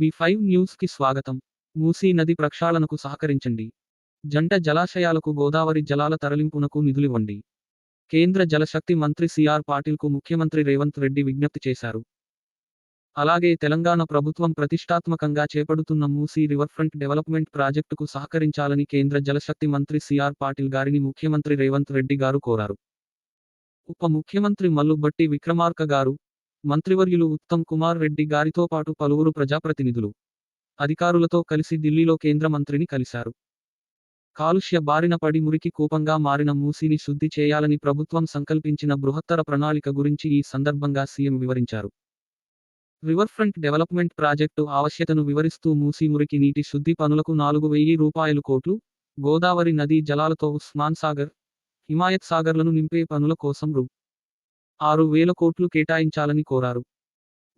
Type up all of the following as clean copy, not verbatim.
బి5 న్యూస్కి స్వాగతం. మూసీ నది ప్రక్షాళనకు సహకరించండి. జంట జలాశయాలకు గోదావరి జలాల తరలింపునకు నిధులివ్వండి. కేంద్ర జలశక్తి మంత్రి సిఆర్ పాటిల్కు ముఖ్యమంత్రి రేవంత్ రెడ్డి విజ్ఞప్తి చేశారు. అలాగే తెలంగాణ ప్రభుత్వం ప్రతిష్టాత్మకంగా చేపడుతున్న మూసీ రివర్ఫ్రంట్ డెవలప్మెంట్ ప్రాజెక్టుకు సహకరించాలని కేంద్ర జలశక్తి మంత్రి సిఆర్ పాటిల్ గారిని ముఖ్యమంత్రి రేవంత్ రెడ్డి గారు కోరారు. ఉప ముఖ్యమంత్రి మల్లు భట్టి విక్రమార్క గారు, మంత్రివర్యులు ఉత్తమ్ కుమార్ రెడ్డి గారితో పాటు పలువురు ప్రజాప్రతినిధులు, అధికారులతో కలిసి ఢిల్లీలో కేంద్ర మంత్రిని కలిశారు. కాలుష్య బారిన పడి మురికి కూపంగా మారిన మూసీని శుద్ధి చేయాలని ప్రభుత్వం సంకల్పించిన బృహత్తర ప్రణాళిక గురించి ఈ సందర్భంగా సీఎం వివరించారు. రివర్ఫ్రంట్ డెవలప్మెంట్ ప్రాజెక్టు ఆవశ్యతను వివరిస్తూ మూసీ మురికి నీటి శుద్ధి పనులకు 4,000 కోట్లు, గోదావరి నదీ జలాలతో ఉస్మాన్ సాగర్, హిమాయత్ సాగర్లను నింపే పనుల కోసం రూ. 6,000 కోట్లు కేటాయించాలని కోరారు.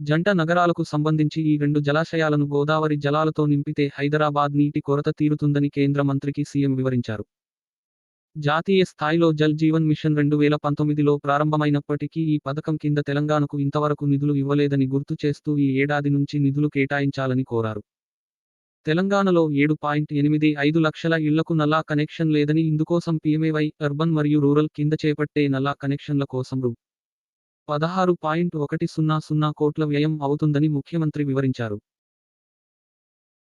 జంట నగరాలకు సంబంధించి ఈ 2 జలాశయాలను గోదావరి జలాలతో నింపితే హైదరాబాద్ నీటి కొరత తీరుతుందని కేంద్ర మంత్రికి సీఎం వివరించారు. జాతీయ స్థాయిలో జల్ జీవన్ మిషన్ 2019లో ప్రారంభమైనప్పటికీ ఈ పథకం కింద తెలంగాణకు ఇంతవరకు నిధులు ఇవ్వలేదని గుర్తు చేస్తూ ఈ ఏడాది నుంచి నిధులు కేటాయించాలని కోరారు. తెలంగాణలో 7.85 లక్షల ఇళ్లకు నల్లా కనెక్షన్ లేదని, ఇందుకోసం పీఎంఏవై అర్బన్ మరియు రూరల్ కింద చేపట్టే నల్లా కనెక్షన్ల కోసం రూ. 16.100 కోట్ల వ్యయం అవుతుందని ముఖ్యమంత్రి వివరించారు.